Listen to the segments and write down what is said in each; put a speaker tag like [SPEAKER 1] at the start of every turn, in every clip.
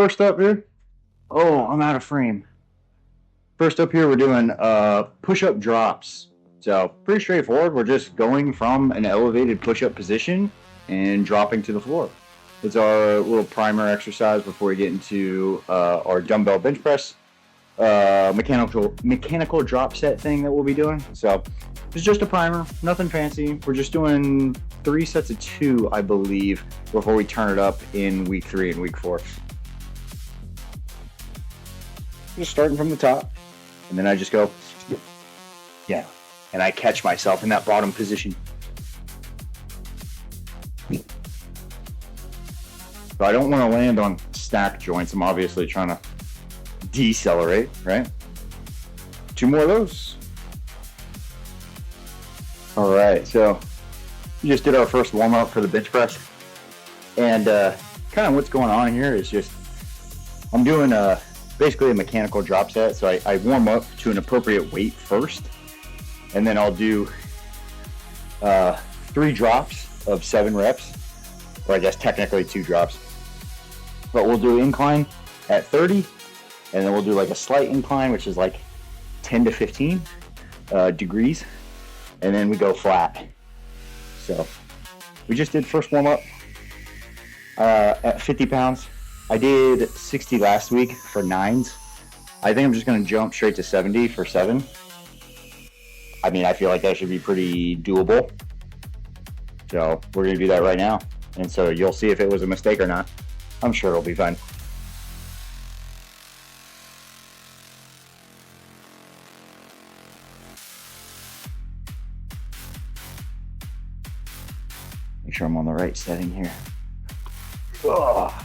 [SPEAKER 1] First up here, oh, I'm out of frame. First up here, we're doing push-up drops. So pretty straightforward. We're just going from an elevated push-up position and dropping to the floor. It's our little primer exercise before we get into our dumbbell bench press mechanical drop set thing that we'll be doing. So it's just a primer, nothing fancy. We're just doing 3 sets of 2, I believe, before we turn it up in week 3 and week 4. Just starting from the top, and then I just go, yeah, and I catch myself in that bottom position. So I don't want to land on stacked joints. I'm obviously trying to decelerate, right? 2 more of those. All right, so we just did our first warm up for the bench press, and kind of what's going on here is just I'm doing basically a mechanical drop set. So I warm up to an appropriate weight first, and then I'll do 3 drops of 7 reps, or I guess technically 2 drops. But we'll do incline at 30, and then we'll do like a slight incline, which is like 10 to 15 degrees, and then we go flat. So we just did first warm up at 50 pounds. I did 60 last week for 9s. I think I'm just going to jump straight to 70 for 7. I mean, I feel like that should be pretty doable. So we're going to do that right now. And so you'll see if it was a mistake or not. I'm sure it'll be fine. Make sure I'm on the right setting here. Oh.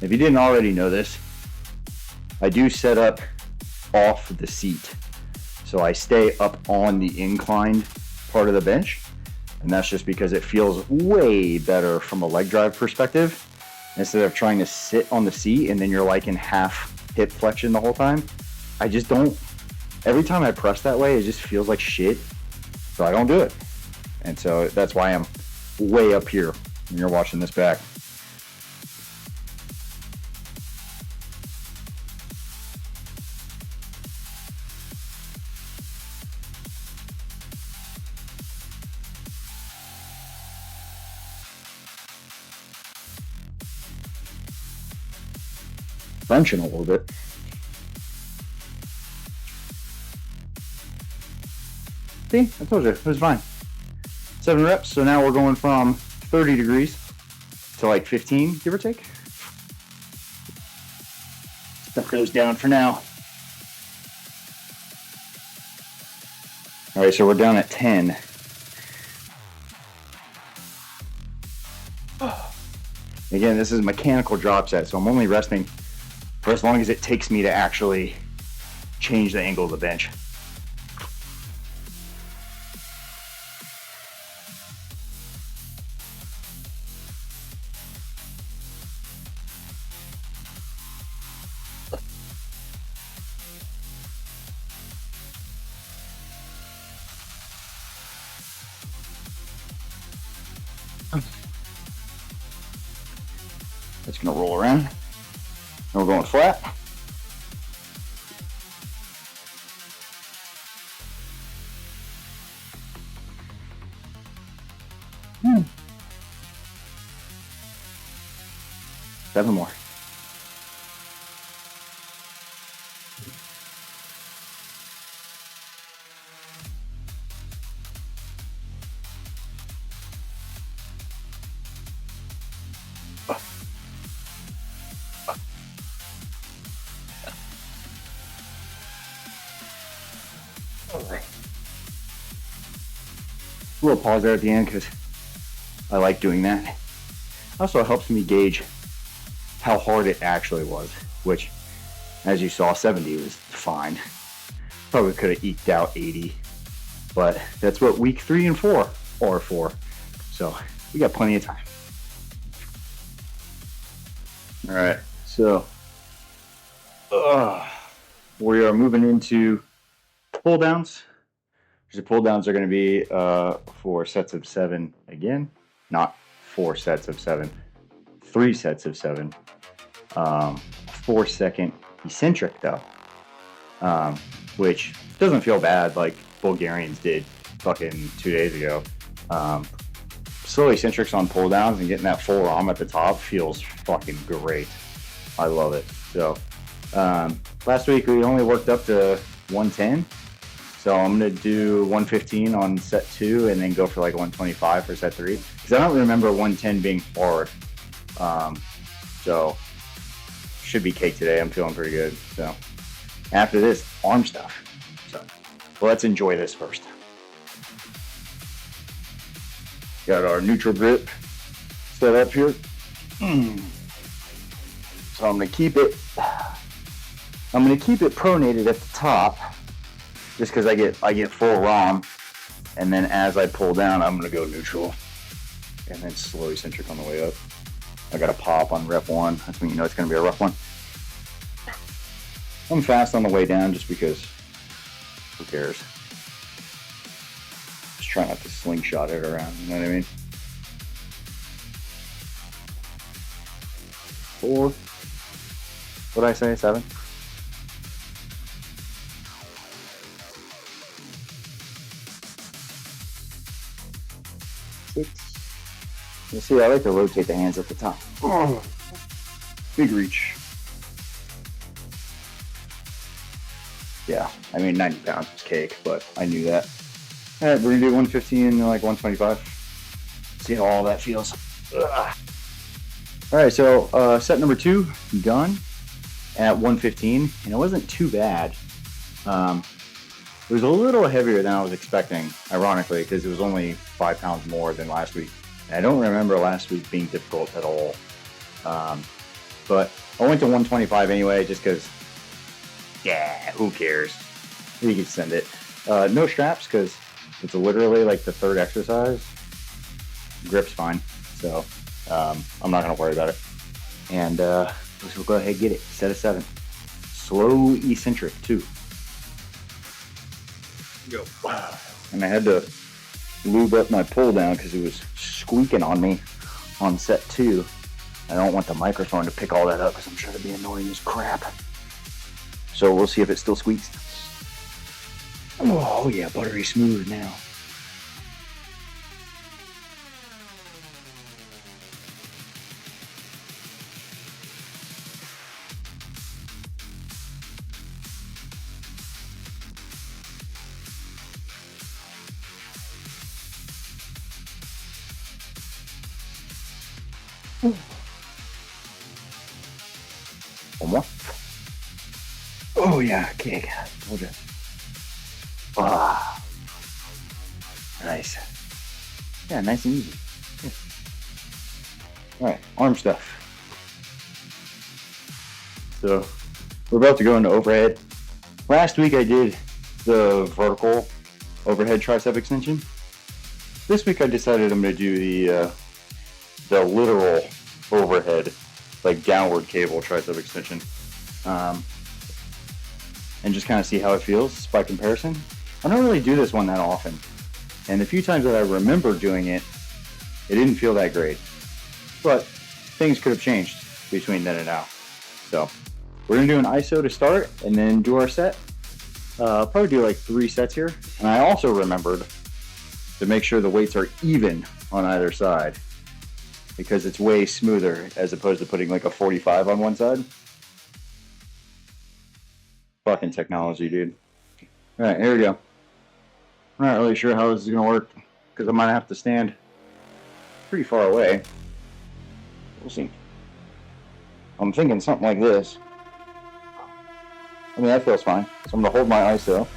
[SPEAKER 1] If you didn't already know this, I do set up off the seat. So I stay up on the inclined part of the bench. And that's just because it feels way better from a leg drive perspective. Instead of trying to sit on the seat and then you're like in half hip flexion the whole time. I just don't, every time I press that way, it just feels like shit. So I don't do it. And so that's why I'm way up here when you're watching this back. Crunching a little bit. See, I told you, it was fine. 7 reps, so now we're going from 30 degrees to like 15, give or take. That goes down for now. All right, so we're down at 10. Again, this is a mechanical drop set, so I'm only resting for as long as it takes me to actually change the angle of the bench. It's gonna roll around. And we're going flat. Seven more. A little pause there at the end because I like doing that. Also helps me gauge how hard it actually was, which, as you saw, 70 was fine. Probably could have eked out 80, but that's what week 3 and 4 are for. So we got plenty of time. All right, so we are moving into pull downs. The pull downs are going to be 4 sets of 7 again. not 4 sets of 7, 3 sets of 7. 4-second eccentric though, which doesn't feel bad like Bulgarians did fucking 2 days ago. Slow eccentrics on pull downs and getting that full ROM at the top feels fucking great. I love it. So last week we only worked up to 110. So I'm going to do 115 on set 2 and then go for like 125 for set 3. Because I don't remember 110 being hard. So should be cake today. I'm feeling pretty good. So after this, arm stuff. So let's enjoy this first. Got our neutral grip set up here. So I'm going to keep it pronated at the top just because I get full ROM, and then as I pull down I'm going to go neutral and then slow eccentric on the way up. I got a pop on rep 1. That's when you know it's going to be a rough one. I'm fast on the way down just because who cares? Just try not to slingshot it around, you know what I mean? 4. What did I say? 7? 6. You see, I like to rotate the hands at the top. Oh, big reach. Yeah, I mean 90 pounds is cake, but I knew that. All right, we're gonna do 115 and like 125. See how all that feels. Ugh. All right, so set number 2 done at 115, and it wasn't too bad. It was a little heavier than I was expecting, ironically, because it was only 5 pounds more than last week. And I don't remember last week being difficult at all. But I went to 125 anyway, just because, yeah, who cares? You can send it. No straps, because it's literally like the 3rd exercise. Grip's fine, so I'm not going to worry about it. And we'll go ahead and get it. Set of 7. Slow eccentric, too. Go. And I had to lube up my pull down because it was squeaking on me on set 2. I don't want the microphone to pick all that up because I'm sure it'd be annoying as crap. So we'll see if it still squeaks. Oh yeah, buttery smooth now. One more. Oh yeah, cake. Told you. Ah, nice. Yeah, nice and easy. Yeah. All right, arm stuff. So we're about to go into overhead. Last week I did the vertical overhead tricep extension. This week I decided I'm going to do the literal overhead, like downward cable tricep extension, and just kind of see how it feels by comparison. I don't really do this one that often, and the few times that I remember doing it, it didn't feel that great, but things could have changed between then and now. So we're gonna do an ISO to start and then do our set. Probably do like 3 sets here, and I also remembered to make sure the weights are even on either side, because it's way smoother as opposed to putting like a 45 on one side. Fucking technology, dude. All right, here we go. I'm not really sure how this is gonna work because I might have to stand pretty far away. We'll see. I'm thinking something like this. I mean, that feels fine. So I'm gonna hold my ISO.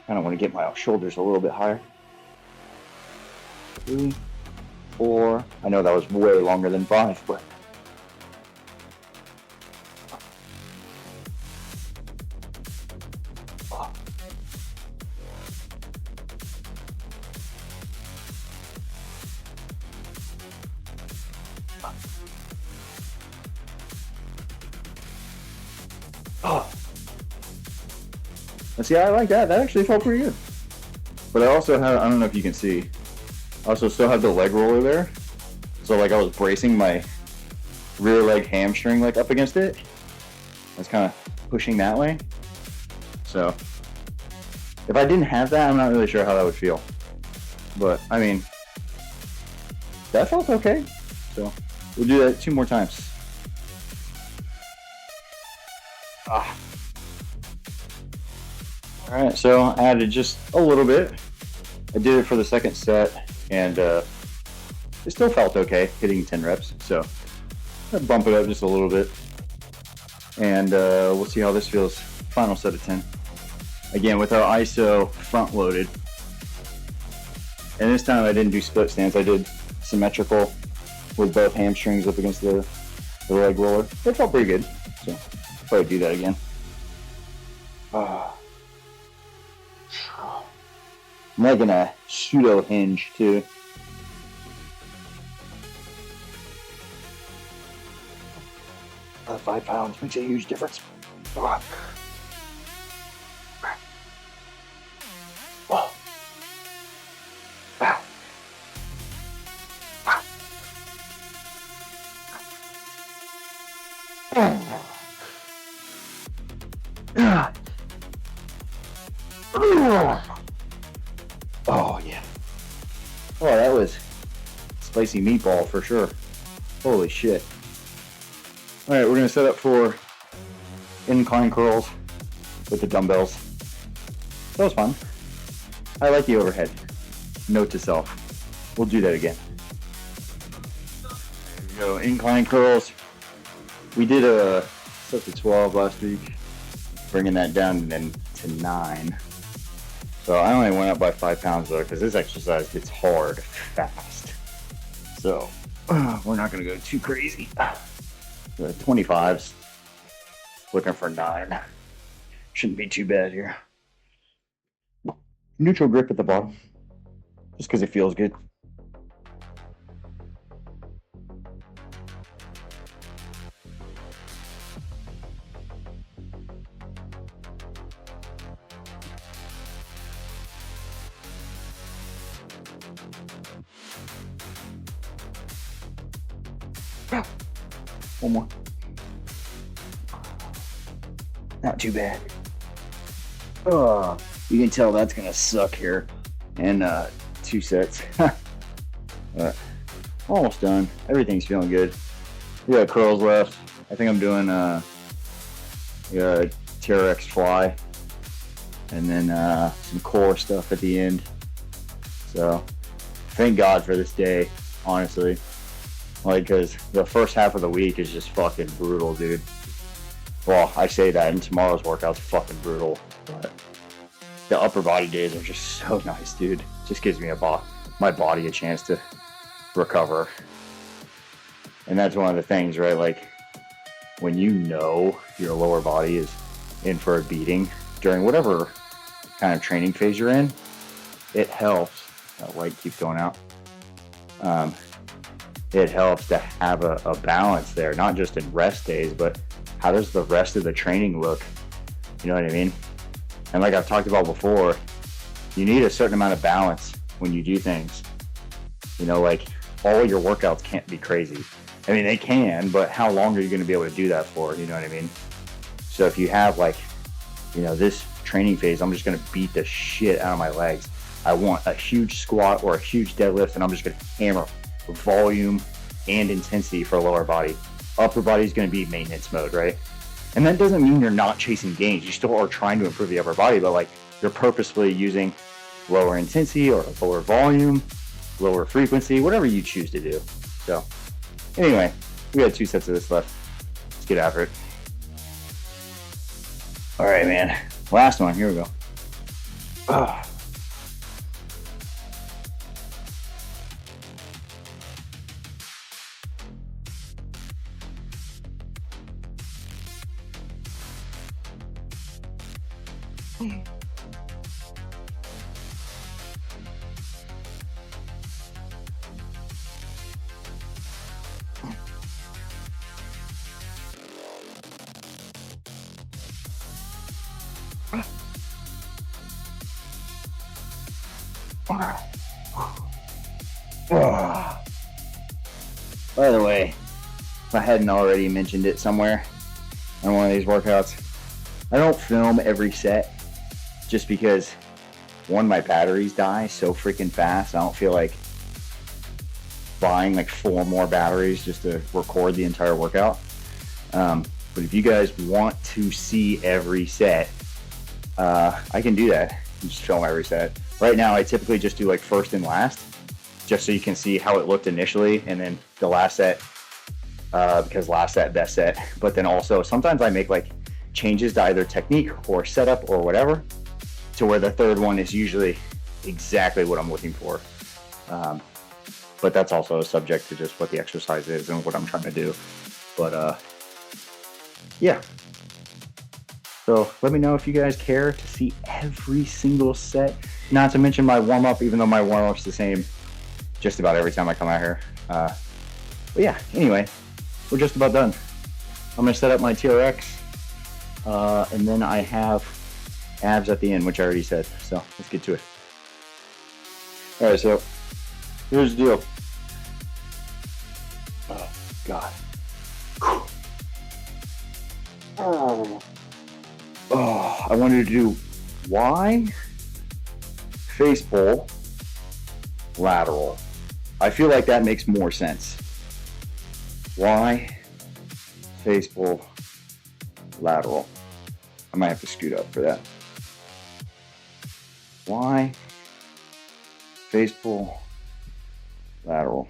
[SPEAKER 1] I don't want to get my shoulders a little bit higher. 3, 4. I know that was way longer than 5, but see, I like that. That actually felt pretty good. But I also have, I don't know if you can see, I also still have the leg roller there. So like I was bracing my rear leg hamstring like up against it. I was kind of pushing that way. So if I didn't have that, I'm not really sure how that would feel. But I mean, that felt okay. So we'll do that 2 more times. Ah. All right, so I added just a little bit. I did it for the second set, and it still felt okay hitting 10 reps. So I'll bump it up just a little bit, and we'll see how this feels. Final set of 10. Again, with our ISO front loaded. And this time I didn't do split stance. I did symmetrical with both hamstrings up against the leg roller. It felt pretty good. So I'll probably do that again. I'm liking a pseudo hinge too. Another 5 pounds makes a huge difference. Whoa. Wow. Oh yeah. Oh, that was spicy meatball for sure. Holy shit. All right, we're gonna set up for incline curls with the dumbbells. That was fun. I like the overhead. Note to self. We'll do that again. There we go, incline curls. We did a set to 12 last week, bringing that down then to 9. So I only went up by 5 pounds though, because this exercise gets hard fast. So we're not gonna go too crazy. 25s, looking for 9. Shouldn't be too bad here. Neutral grip at the bottom, just because it feels good. One more. Not too bad. You can tell that's gonna suck here in 2 sets. But almost done. Everything's feeling good. We got curls left. I think I'm doing a TRX fly, and then some core stuff at the end. So thank God for this day, honestly. Like, because the first half of the week is just fucking brutal, dude. Well, I say that, and tomorrow's workout's fucking brutal, but the upper body days are just so nice, dude. Just gives me my body a chance to recover. And that's one of the things, right? Like, when you know your lower body is in for a beating during whatever kind of training phase you're in, it helps. That light keeps going out. It helps to have a balance there, not just in rest days, but how does the rest of the training look? You know what I mean? And like I've talked about before, you need a certain amount of balance when you do things. You know, like all your workouts can't be crazy. I mean, they can, but how long are you going to be able to do that for? You know what I mean? So if you have like, you know, this training phase, I'm just going to beat the shit out of my legs. I want a huge squat or a huge deadlift, and I'm just going to hammer volume and intensity for lower body. Upper body is going to be maintenance mode, right? And that doesn't mean you're not chasing gains. You still are trying to improve the upper body, but like you're purposefully using lower intensity or lower volume, lower frequency, whatever you choose to do. So anyway, we got 2 sets of this left. Let's get after it. All right, man. Last one. Here we go. Oh. By the way, if I hadn't already mentioned it somewhere on one of these workouts, I don't film every set just because, one, my batteries die so freaking fast. I don't feel like buying like 4 more batteries just to record the entire workout. But if you guys want to see every set, I can do that. Just film every set. Right now, I typically just do like first and last, just so you can see how it looked initially, and then the last set, because last set, best set. But then also, sometimes I make like changes to either technique or setup or whatever, to where the third one is usually exactly what I'm looking for. But that's also subject to just what the exercise is and what I'm trying to do. But yeah. So let me know if you guys care to see every single set. Not to mention my warm-up, even though my warm-up's the same just about every time I come out here. But yeah, anyway, we're just about done. I'm gonna set up my TRX, and then I have abs at the end, which I already said. So let's get to it. All right, so here's the deal. Oh God. Oh, I wanted to do Y, face pull, lateral. I feel like that makes more sense. Y, face pull, lateral. I might have to scoot up for that. Y, face pull, lateral.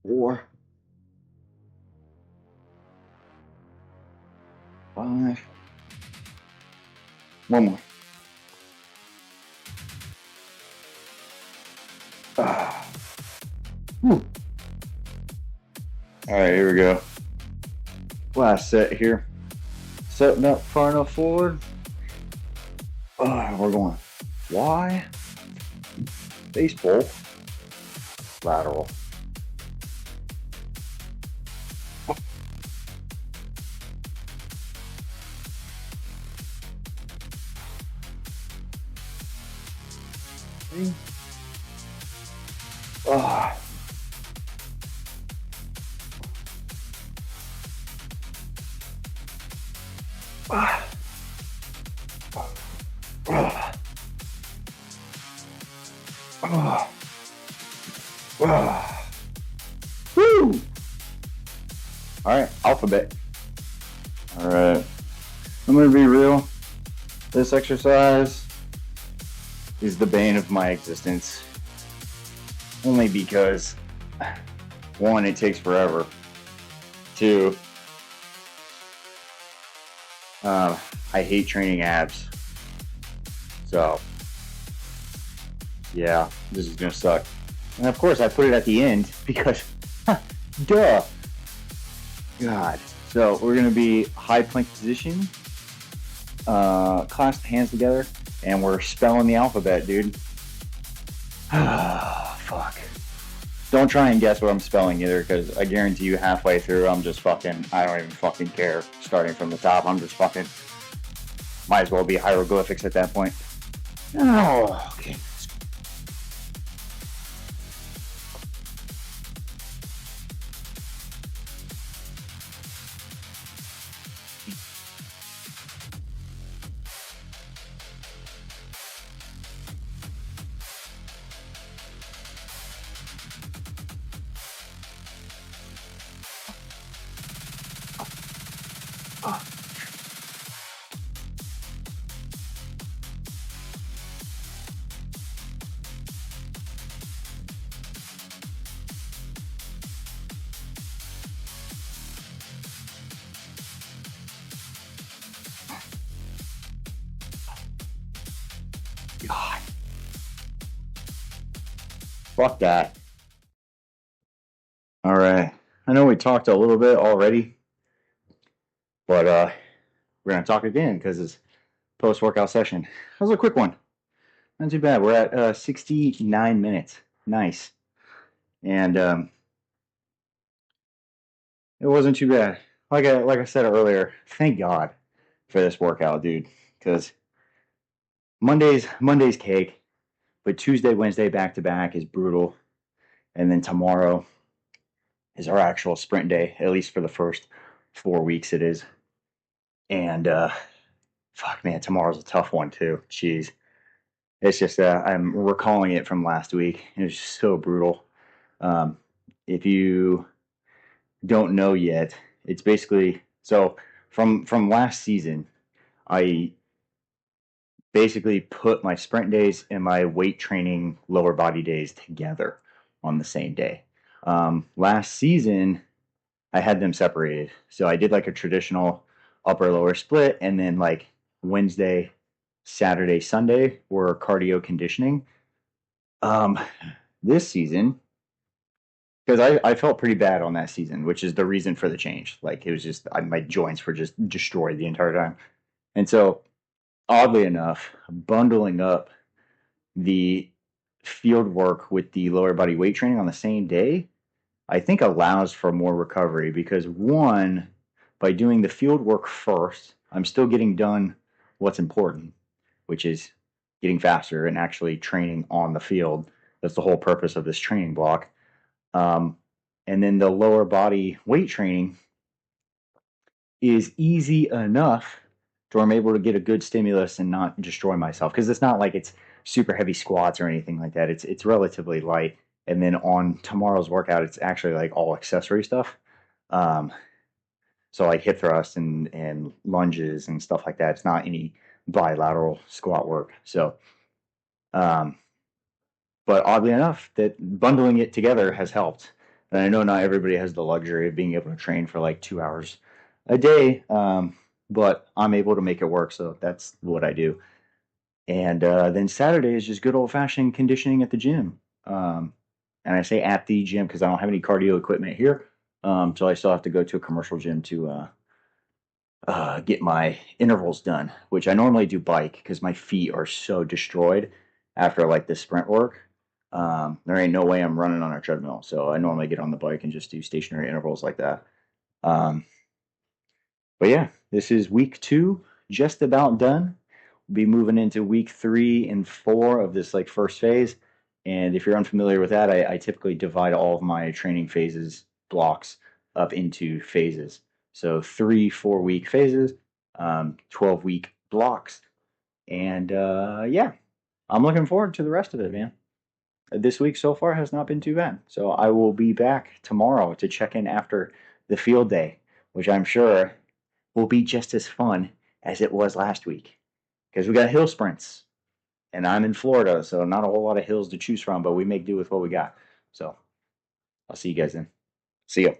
[SPEAKER 1] 4, 5. One more. All right, here we go. Last set here. Setting up far enough forward. We're going Y, face pull, lateral. Oh. Ah. Ah. Ah. Ah. Woo! All right, alphabet. All right, I'm gonna be real. This exercise is the bane of my existence. Only because, 1, it takes forever. 2, I hate training abs. So, yeah, this is gonna suck. And of course, I put it at the end because, duh. God. So we're gonna be high plank position, clasp hands together, and we're spelling the alphabet, dude. Fuck. Don't try and guess what I'm spelling either, because I guarantee you halfway through I'm just fucking, I don't even fucking care. Starting from the top, I'm just fucking, might as well be hieroglyphics at that point. Oh, okay. God. Fuck that. All right. I know we talked a little bit already, but we're gonna talk again because it's post-workout session. That was a quick one. Not too bad. We're at 69 minutes. Nice. And it wasn't too bad. Like I said earlier, thank God for this workout, dude. Because Monday's cake, but Tuesday, Wednesday back to back is brutal, and then tomorrow is our actual sprint day. At least for the first 4 weeks, it is. And fuck, man, tomorrow's a tough one too. Jeez, it's just I'm recalling it from last week. It was just so brutal. If you don't know yet, it's basically so from last season. I basically put my sprint days and my weight training lower body days together on the same day. Last season, I had them separated. So I did like a traditional upper lower split, and then like Wednesday, Saturday, Sunday were cardio conditioning. Um, this season, because I felt pretty bad on that season, which is the reason for the change. Like it was just my joints were just destroyed the entire time, and so oddly enough, bundling up the field work with the lower body weight training on the same day, I think allows for more recovery because one, by doing the field work first, I'm still getting done what's important, which is getting faster and actually training on the field. That's the whole purpose of this training block. And then the lower body weight training is easy enough to where I'm able to get a good stimulus and not destroy myself. Because it's not like it's super heavy squats or anything like that. It's relatively light. And then on tomorrow's workout, it's actually like all accessory stuff. So like hip thrust and lunges and stuff like that. It's not any bilateral squat work. So, but oddly enough, that bundling it together has helped. And I know not everybody has the luxury of being able to train for like 2 hours a day, but I'm able to make it work. So that's what I do. And then Saturday is just good old fashioned conditioning at the gym. And I say at the gym because I don't have any cardio equipment here. So I still have to go to a commercial gym to get my intervals done, which I normally do bike because my feet are so destroyed after like the sprint work. There ain't no way I'm running on a treadmill. So I normally get on the bike and just do stationary intervals like that. But yeah, this is week 2, just about done. We'll be moving into week 3 and 4 of this like first phase. And if you're unfamiliar with that, I typically divide all of my training phases blocks up into phases. So 3 4-week phases, 12-week blocks. And yeah, I'm looking forward to the rest of it, man. This week so far has not been too bad. So I will be back tomorrow to check in after the field day, which I'm sure will be just as fun as it was last week. Because we got hill sprints. And I'm in Florida, so not a whole lot of hills to choose from, but we make do with what we got. So I'll see you guys then. See ya.